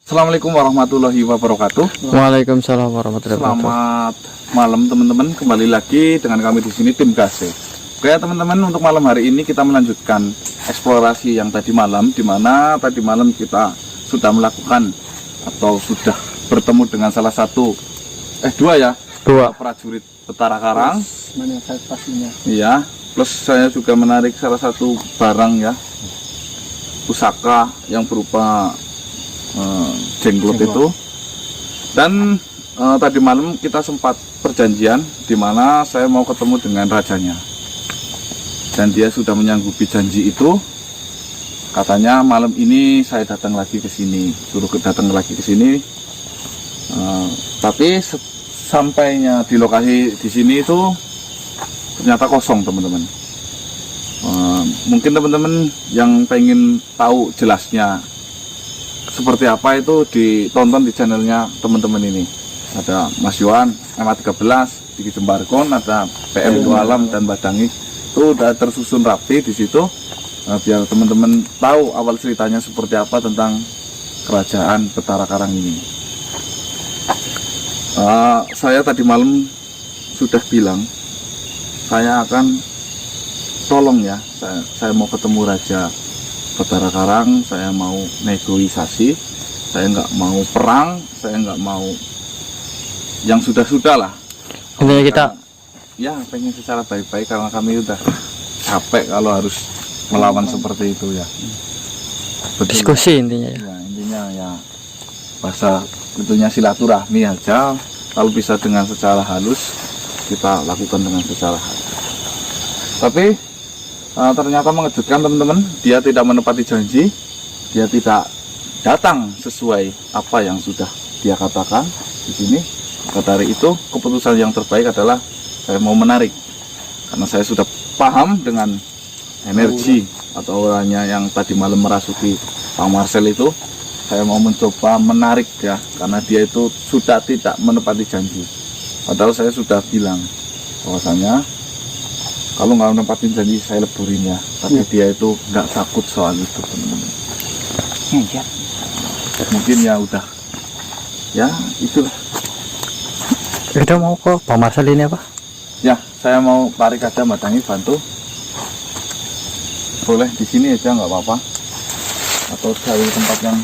Assalamualaikum warahmatullahi wabarakatuh. Waalaikumsalam warahmatullahi wabarakatuh. Selamat malam teman-teman, kembali lagi dengan kami di sini tim Gase. Oke teman-teman, untuk malam hari ini kita melanjutkan eksplorasi yang tadi malam, di mana tadi malam kita sudah melakukan atau sudah bertemu dengan salah satu dua prajurit Petara Karang. Mana saya pastinya? Iya, plus saya juga menarik salah satu barang ya, pusaka yang berupa jenglot itu. Dan tadi malam kita sempat perjanjian di mana saya mau ketemu dengan rajanya, dan dia sudah menyanggupi janji itu. Katanya malam ini saya datang lagi ke sini, suruh datang lagi ke sini. Tapi sampainya di lokasi di sini itu ternyata kosong teman-teman. Mungkin teman-teman yang pengen tahu jelasnya seperti apa itu ditonton di channelnya teman-teman ini. Ada Mas Yohan, MA13, Diki Jembarkon, ada PM Dua Alam dan Badangi. Itu udah tersusun rapi di situ. Biar teman-teman tahu awal ceritanya seperti apa tentang kerajaan Petara Karang ini. Saya tadi malam sudah bilang saya akan tolong ya. Saya mau ketemu Raja Petara Karang, saya mau negosiasi, saya nggak mau perang, saya nggak mau yang sudah-sudah lah. Intinya kita ya pengen secara baik-baik, karena kami udah capek kalau harus melawan seperti itu ya. Betul. diskusi intinya ya. Ya, intinya ya bahasa tentunya silaturahmi aja. Kalau bisa dengan secara halus, kita lakukan dengan secara halus. Tapi ternyata mengejutkan teman-teman, dia tidak menepati janji, dia tidak datang sesuai apa yang sudah dia katakan di sini. Maka dari itu keputusan yang terbaik adalah saya mau menarik, karena saya sudah paham dengan energi atau auranya yang tadi malam merasuki Bang Marcel itu. Saya mau mencoba menarik ya, karena dia itu sudah tidak menepati janji. Padahal saya sudah bilang bahwasanya kalau nggak menempatin janji saya leburin ya. Tapi dia itu nggak takut soal itu teman-teman. Mungkin ya udah, ya itulah. Kita mau ke Pak Marcel ini apa? Ya, saya mau tarik aja Badangi bantu. Boleh di sini aja nggak apa-apa, atau cari tempat yang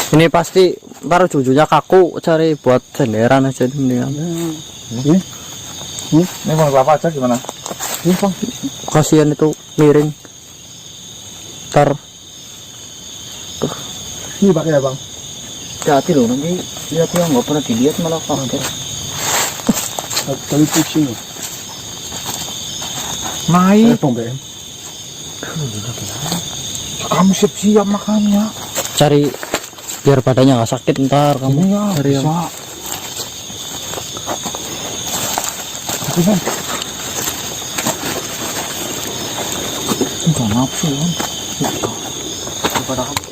Ini pasti ntar ujungnya kaku, cari buat senderan aja mendingan. ini mau apa aja gimana? Ini Bang, kasihan itu miring. Ntar Ini pakai ya bang? hati loh, nanti lihat yang nggak pernah dilihat malah kaget. Tapi pusing ya. Naik. Telepon BM. Kamu siap-siap makannya. Cari biar badannya nggak sakit ntar kamu Ya, cari bisa. yang Tapi kan enggak nafsu kan. daripada kamu.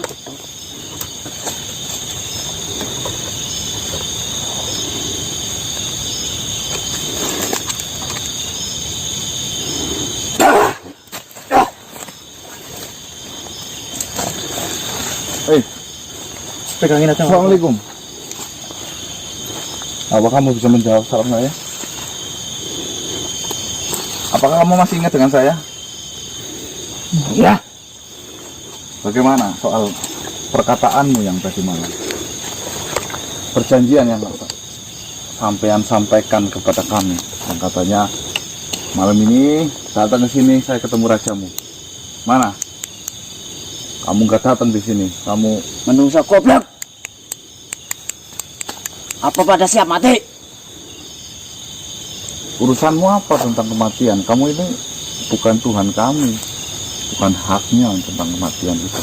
Pegangin aja. Assalamualaikum. Apa kamu bisa menjawab salam saya? Apakah kamu masih ingat dengan saya? Ya. Bagaimana soal perkataanmu yang tadi malam? Perjanjian yang sampean sampaikan kepada kami, yang katanya malam ini datang ke sini saya ketemu rajamu. Mana? Kamu nggak datang di sini. Kamu Menungsa goblok. Apa pada siap mati? urusanmu apa tentang kematian? Kamu ini bukan Tuhan kami, bukan haknya tentang kematian itu.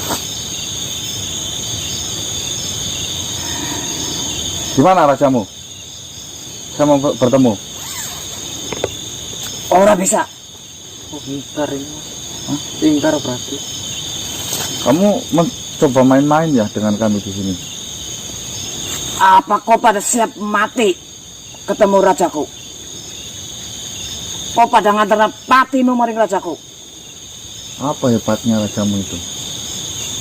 Gimana rajamu? Saya mau bertemu. Ora bisa. Oh, pintar ini. Pintar berarti. Kamu mencoba main-main ya dengan kami di sini. Apa kau pada siap mati ketemu rajaku? Kau pada ngantar patimu maring rajaku? Apa hebatnya rajamu itu?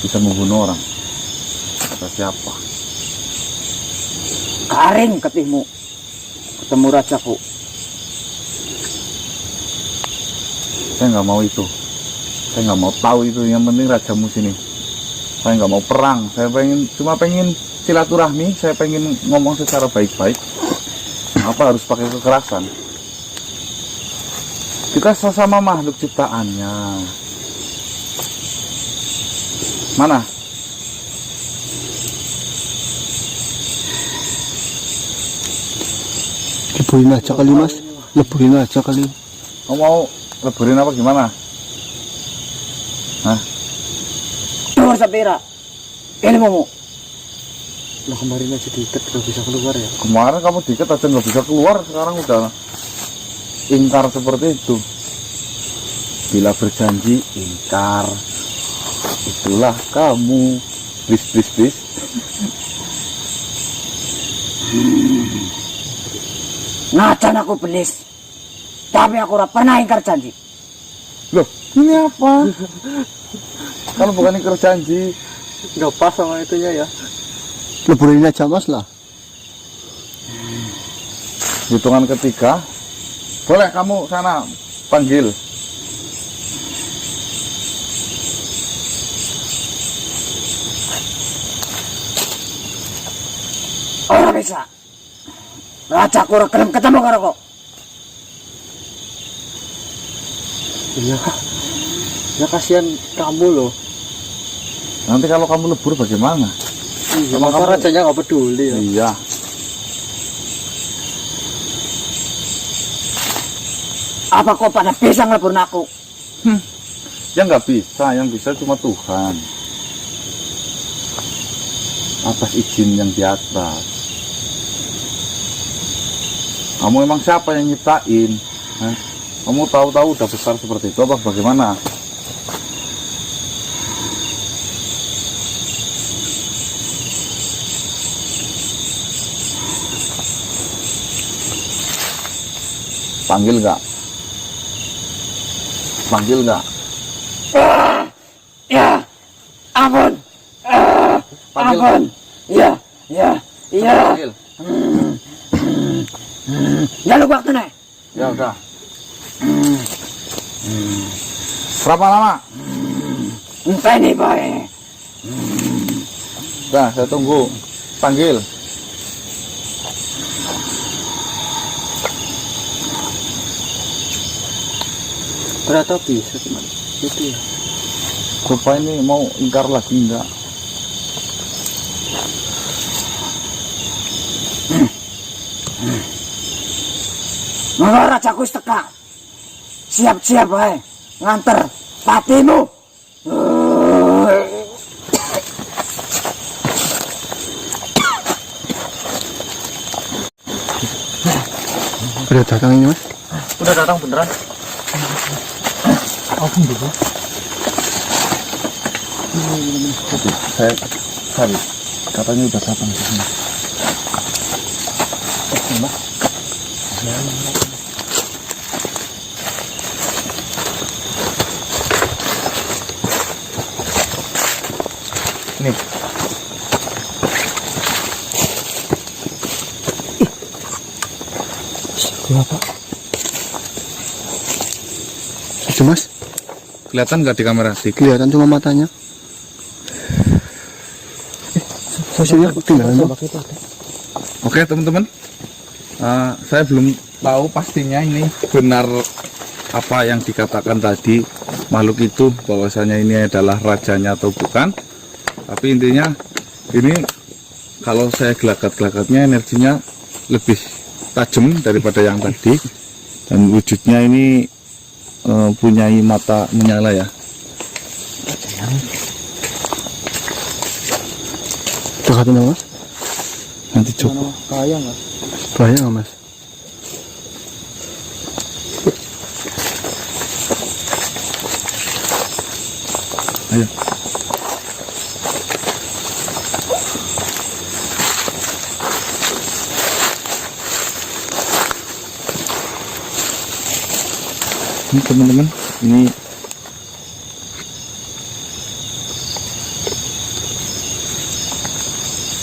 Bisa membunuh orang. Kata siapa? garing ketemu rajaku. Saya nggak mau itu. Saya nggak mau tahu itu. Yang penting rajamu sini. Saya nggak mau perang. Saya cuma pengen silaturahmi. Saya pengen ngomong secara baik-baik. Apa harus pakai kekerasan? Kita sesama makhluk ciptaannya. Mana? Leburin aja kali mas, leburin aja kali. Kamu mau leburin apa gimana? Hah? Nomor sapira ilmumu. Lah kemarin aja diikat gak bisa keluar ya. Kemarin kamu diikat aja nggak bisa keluar. Sekarang udah ingkar seperti itu. Bila berjanji ingkar, itulah kamu. Please. Najan aku belis, tapi aku ora pernah ingkar janji. Loh, ini apa? Kalau bukan ingkar janji, Gak pas sama itunya ya. Leburin aja mas lah. hitungan ketiga, boleh kamu sana panggil. Ora bisa. Rajaku ora gelem ketemu karo kok. Iya. Ya kasihan kamu loh. Nanti kalau kamu lebur bagaimana? Iya, Emang masa kamu- rajanya gak peduli ya. Iya. Apa kau pada bisa ngelebur aku? Ya nggak bisa, yang bisa cuma Tuhan. Atas izin yang di atas. Kamu emang siapa yang nyiptain? Hah? Kamu tahu-tahu udah besar seperti itu apa bagaimana? Panggil nggak? Panggil nggak? Ya, ampun. Panggil. Ampun. Ya. Panggil. Jaluk waktu nih. Ya udah. Berapa lama? Entah ini baik. Nah, saya tunggu. Panggil. Ternyata bisa teman. Itu ya. Rupa ini mau ingkar lagi enggak? Maka rajaku wis teka. Siap-siap bae nganter patimu. Udah datang ini mas? Udah datang beneran? Alhamdulillah. Saya cari. Katanya udah datang ke sini. Nih. Kenapa? Itu mas? Kelihatan nggak di kamera? Kelihatan cuma matanya. Fosilnya ketinggalan bang. Oke teman-teman, saya belum tahu pastinya ini benar apa yang dikatakan tadi makhluk itu, bahwasanya ini adalah rajanya atau bukan. Tapi intinya ini kalau saya gelagat-gelagatnya energinya lebih tajam daripada yang tadi, dan wujudnya ini punyai mata menyala ya. Dekatin mas? Nanti coba. Bahaya mas? Bahaya nggak mas? Ayo. Ini teman-teman, ini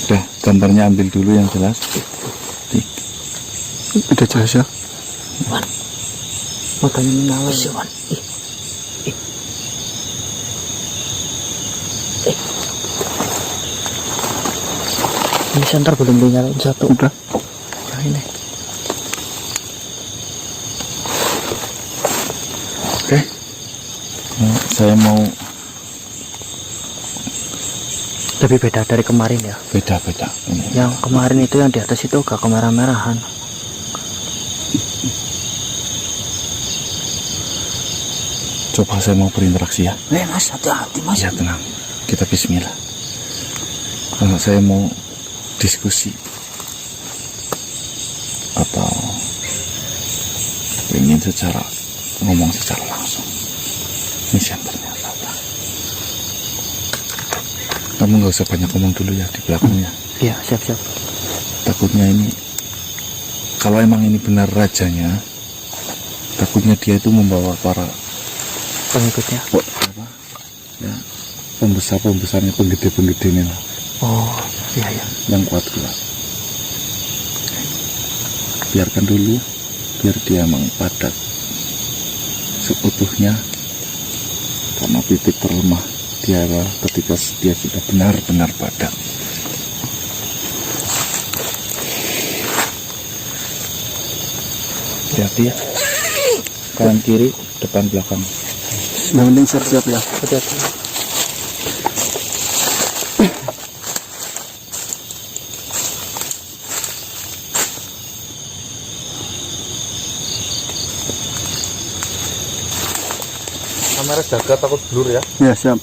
udah gambarnya ambil dulu yang jelas. Ada jasa. Matanya menyala. Wan. Ini senter belum dinyalain satu. Udah. Nah, ini. Oke. Saya mau Lebih beda dari kemarin ya. beda-beda. Ini. Yang kemarin itu yang di atas itu agak kemerah-merahan. Coba saya mau berinteraksi ya. Mas, hati-hati mas. Ya tenang. Kita bismillah. Saya mau diskusi atau ingin ngomong secara langsung. Ini senternya Tata. Kamu nggak usah banyak ngomong dulu ya di belakangnya. Iya, siap-siap. Takutnya ini, kalau emang ini benar rajanya, takutnya dia itu membawa para Pengikutnya. ya, pembesarnya, penggede-penggede lah, Oh, iya ya. yang kuat kuat. Biarkan dulu, biar dia emang padat seutuhnya, karena titik terlemah dia ketika dia sudah benar-benar padat. Hati-hati ya, kanan kiri, depan belakang. Yang penting siap-siap ya. Hati-hati. Kamera jaga takut blur ya. Ya, siap.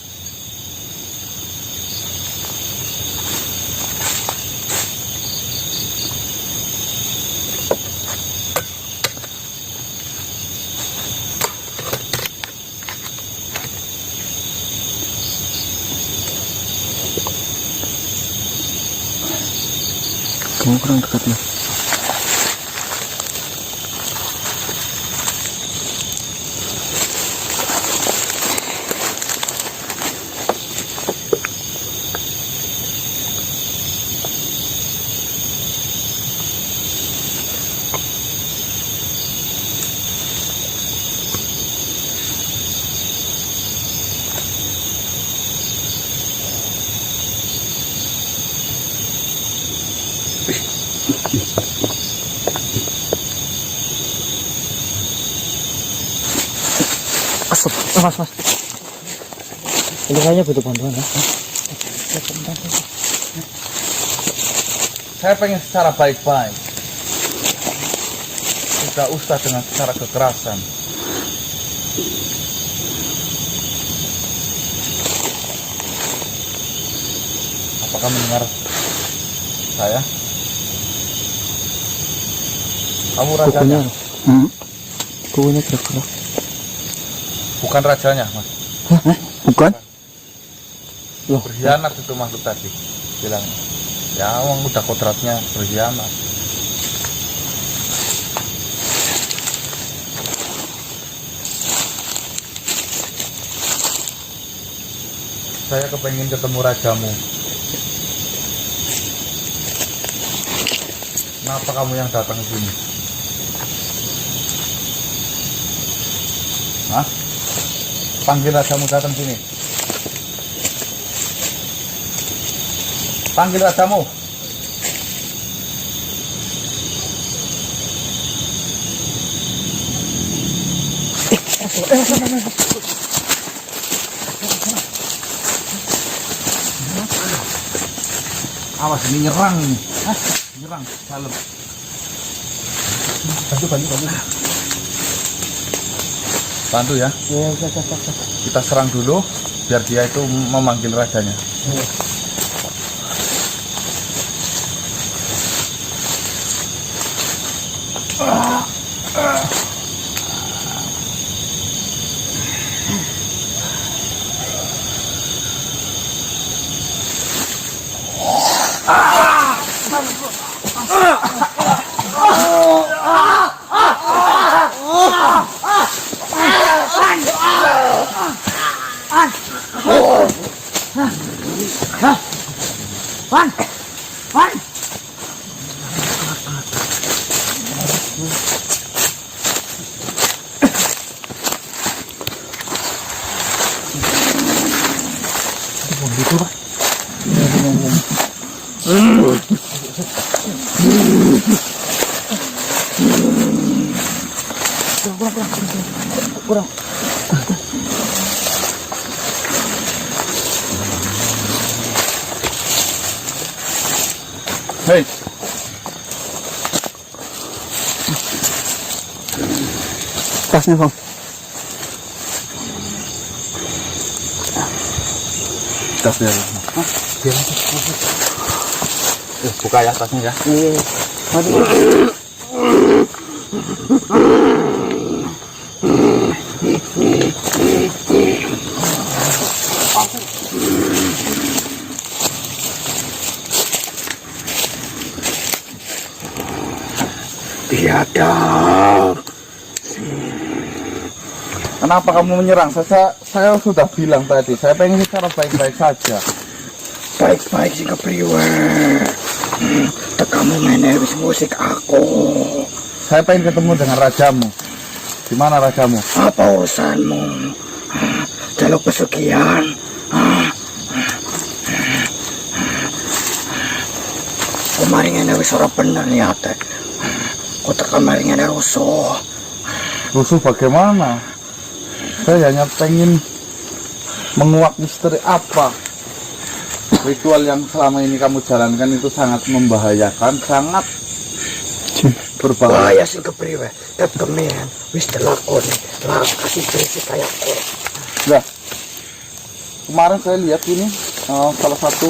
Kamu kurang dekat ya. Mas. Ini kayaknya butuh bantuan ya. Saya pengen secara baik-baik. Tidak usah dengan secara kekerasan. Apakah mendengar saya? Kamu rajanya? Kukunya gerak-gerak. Bukan rajanya, Mas. Bukan? Loh, Berkhianat itu makhluk tadi. Bilang, ya orang udah kodratnya berkhianat. Saya kepengen ketemu rajamu. Kenapa kamu yang datang ke sini? Hah? Panggil rajamu datang sini. Panggil rajamu. Awas ini nyerang ini. Hah? Nyerang dalam. Bantu ya. Kita serang dulu biar dia itu memanggil rajanya. Wan. Kurang. Hei, tasnya bang. tasnya. Buka ya tasnya ya. Iya. Aduh. Biadab. Kenapa kamu menyerang? Saya sudah bilang tadi, saya pengen secara baik-baik saja. Baik-baik sih kepriwe. Tekamu main wis musik aku. Saya pengen ketemu dengan rajamu. Di mana rajamu? Apa urusanmu? Jaluk pesugihan. Kemarin ini wis ora bener niate. Kok tekan maring ini rusuh. Rusuh bagaimana? Saya hanya pengen menguak misteri apa. Ritual yang selama ini kamu jalankan itu sangat membahayakan, sangat berbahaya. Bahaya sih kepriwe. Ket kemian wis dilakoni. Lah kasih berisik kayak kok. Nah, kemarin saya lihat ini salah satu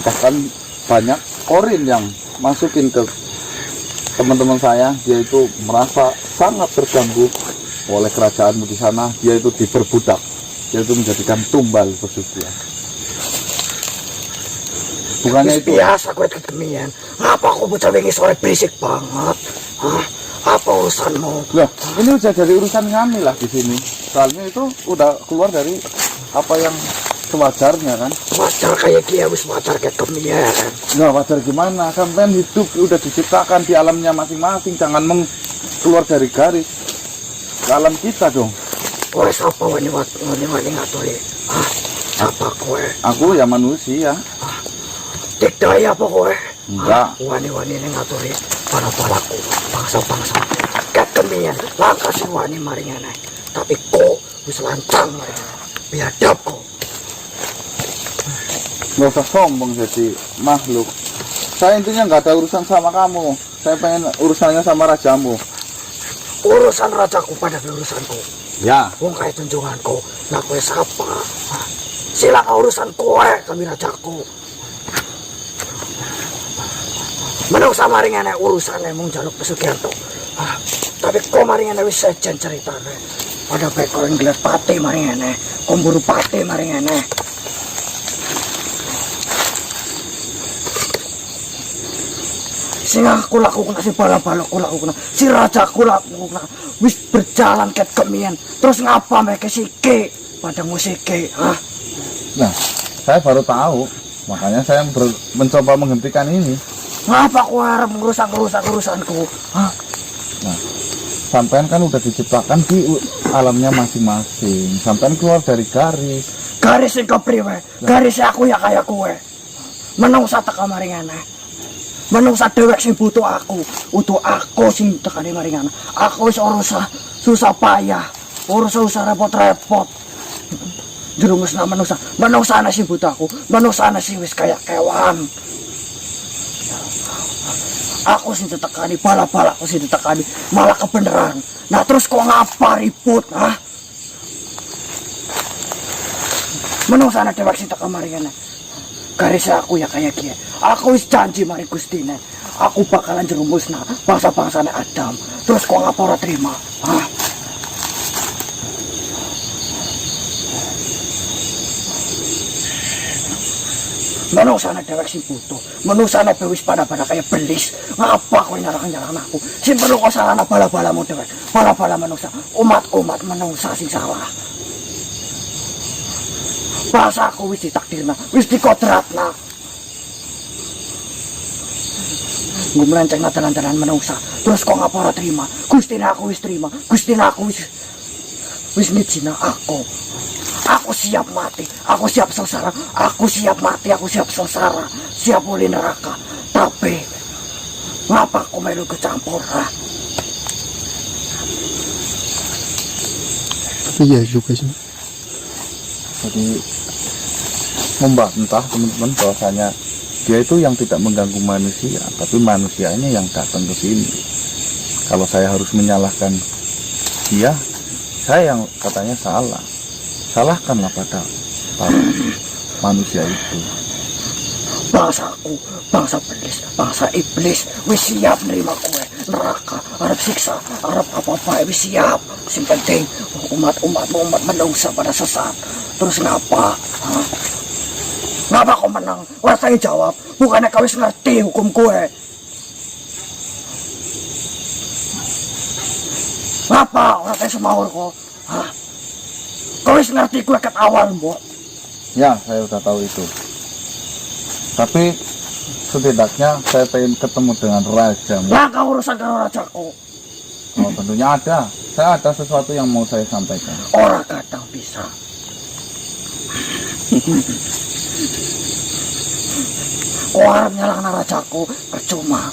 bahkan banyak korin yang masukin ke teman-teman saya. Dia itu merasa sangat terganggu oleh kerajaanmu di sana. Dia itu diperbudak, dia itu menjadikan tumbal pesugihan. Bukannya Wis itu biasa kowe kekemian. Ngapa aku bocah wingi sore berisik banget? Hah? Apa urusanmu? lah, ini udah dari urusan kami lah di sini. Soalnya itu udah keluar dari apa yang sewajarnya kan. Wajar kayak dia wis wajar kayak kemian. Nggak wajar gimana? Sampai hidup udah diciptakan di alamnya masing-masing. Jangan keluar dari garis ke alam kita dong. Kowe sapa wani ngaturi? Hah? Apa kowe? Aku ya manusia. Dikdaya apa kowe? Enggak. Wani-wani ini ngaturi para-paraku, bangsa-bangsa. Ket kemian, langkah si wani maringane. Tapi kok wis lancang maringane. Biadab kok. Nggak usah sombong jadi makhluk. Saya intinya nggak ada urusan sama kamu. Saya pengen urusannya sama rajamu. Urusan rajaku pada urusanku. Ya. Wong kaya junjunganku, nah kowe sapa? Hah? Silakan urusan kowe kami rajaku. Menungsa maringane urusane mung jaluk pesugihan to. Tapi kok maringane wis sejen ceritane. Pada bae kowe ngeliat pati maringane, komburu pati maringane. Sing aku lakukan si bala-bala aku lakukan, si raja aku lakukan, wis berjalan ket kemian. Terus ngapa mereka sike pada musike, hah? Nah, saya baru tahu. Makanya saya mencoba menghentikan ini. Ngapa aku harap merusak urusanku? Hah? Nah, sampean kan udah diciptakan di alamnya masing-masing. Sampean keluar dari garis. Garis sing kepriwe? Garis aku ya kayak kowe. Menungsa teka maringane. Menungsa dewek sing butuh aku, aku sing tekane maringane. Aku wis ora usah susah payah, ora usah repot-repot. Jerumusna menungsa ana sing butuh aku, menungsa ana sing wis kayak kewan. Aku sing ditekani, bala-balaku sing ditekani, malah kebenaran. Nah terus kok ngapa ribut, hah? Menungsa ana dewek sing teka maringane. Garis aku ya kayak gini. Aku wis janji mari Gustine. Aku bakalan jerumusna bangsa-bangsane Adam. Terus kok ngapa ora terima? Hah? Menungsana dewek sing butuh. Menungsana wis pada kayak belis. Ngapa kowe nyalakan aku? Sing perlu kok salahna bala-balamu dewek. Bala-bala menungsa. Umat-umat menungsa sing salah. Bahasa aku wis ditakdirna, wis dikodratna. Gue melenceng natalan-talan menungsa. Terus kok ngapa ora terima? Gustina aku wis terima. Gustina aku wis ngijina aku. Aku siap mati, aku siap sengsara, aku siap mati, aku siap sengsara, siap muli neraka. Tapi ngapa aku melu kecampur? Iya juga sih. Jadi membantah teman-teman bahwasanya dia itu yang tidak mengganggu manusia, tapi manusianya yang datang ke sini. Kalau saya harus menyalahkan dia, saya yang katanya salah. Salahkanlah pada para manusia itu. Bangsaku, bangsa iblis, wis siap nerima kue neraka, harap siksa, harap apa-apa wis siap. Sing penting umat menungsa pada sesat. Terus ngapa? Ngapa kau menang? Ora saya jawab. Bukannya kau wis ngerti hukum kue. Ngapa ora saya semaur kok? Kau wis ngerti kue ket awal, Mbok. Ya, saya udah tahu itu. Tapi setidaknya saya pengen ketemu dengan raja. Lah kau urusan karo rajaku. Oh, tentunya ada. Saya ada sesuatu yang mau saya sampaikan. Orang kadang bisa. Kau harap nyalahkan rajaku percuma.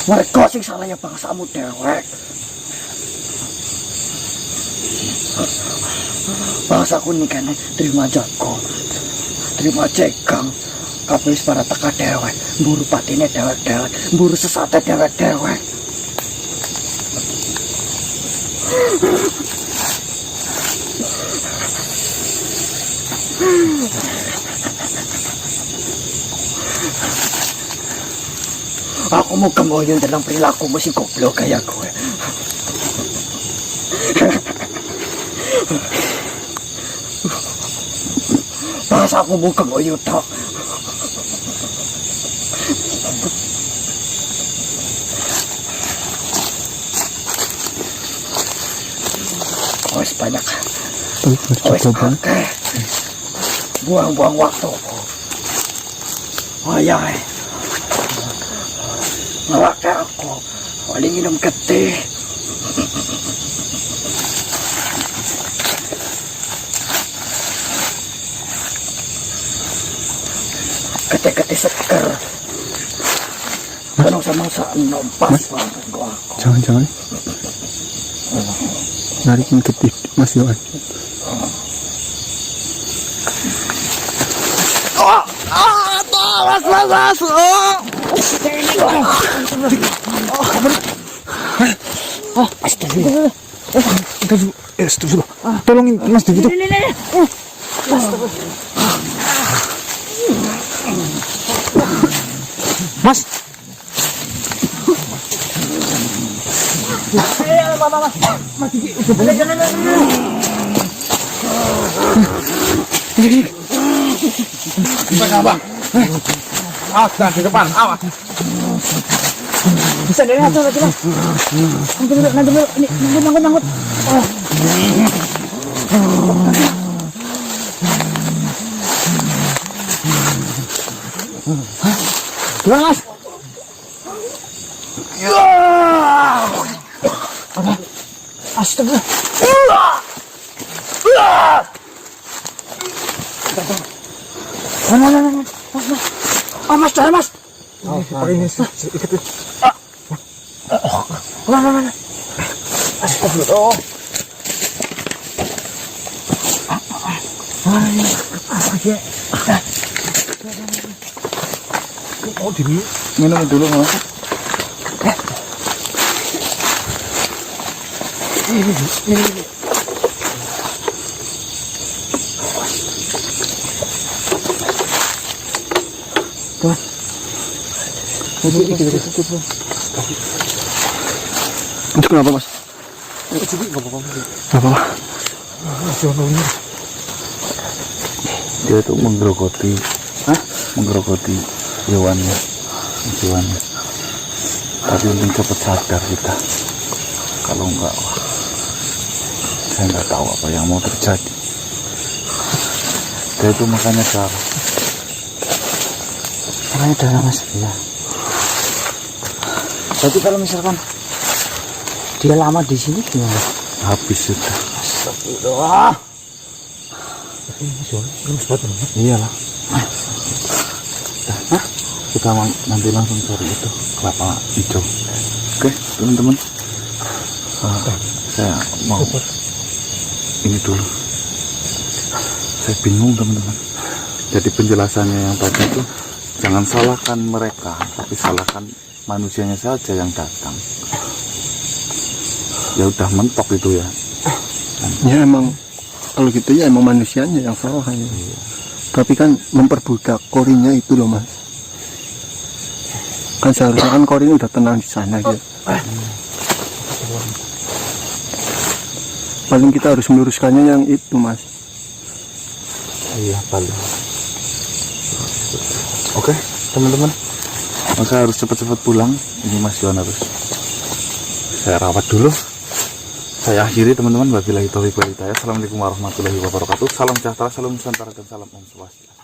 Mereka sing salah ya bangsamu dewek. Bangsaku nih kan terima jago, terima cegang. Kabeh para teka dewek, mburu patine dewek-dewek, mburu sesate dewek-dewek. Aku mau kemoyong dalam perilaku mesti goblok kayak gue. Pas aku mau kemoyong tok. Wes banyak. Wes pakai. Buang-buang waktu. Oh ya. Ngelak aku. Paling minum getih. Getih-getih seger. Penuh sama enom pas banget gua aku. Jangan-jangan narikin getih Mas Yohan. Mas. Astagfirullah. Tolongin Mas Devi. Mas. Awas, jangan di depan, awas. Bisa dari atas lagi Mas. Nanti dulu. Ini nangkut. Gimana Mas? Astaga. Mas, jalan Mas. Pakai ini ikat. Mana. Astagfirullah. Oh, dini. Minum dulu, Mas. Ini. Tuh. Itu kenapa Mas? Apa? Dia itu menggerogoti, menggerogoti hewannya. Tapi untung cepat sadar kita. Kalau enggak, wah, saya nggak tahu apa yang mau terjadi. Dia itu makanya darah. Makanya darah Mas. Iya. Jadi kalau misalkan dia lama di sini gimana? Habis sudah. Astagfirullah. Iyalah. Nah, kita nanti langsung cari itu kelapa hijau. Oke, teman-teman. Saya mau ini dulu. Saya bingung, teman-teman. Jadi penjelasannya yang tadi itu jangan salahkan mereka, tapi salahkan manusianya saja yang datang. Ya udah mentok itu ya. Ya emang kalau gitu ya emang manusianya yang salah ya. Iya. Tapi kan memperbudak Korinnya itu loh mas. Kan seharusnya kan Korin udah tenang di sana gitu. Paling kita harus meluruskannya yang itu mas. Iya, paling. Oke, teman-teman. Maka harus cepat-cepat pulang. Ini Mas Yohan harus saya rawat dulu. Saya akhiri, teman-teman. Wabillahi taufiq wal hidayah. Assalamualaikum warahmatullahi wabarakatuh. Salam sejahtera, salam nusantara, dan salam Om Swastiastu.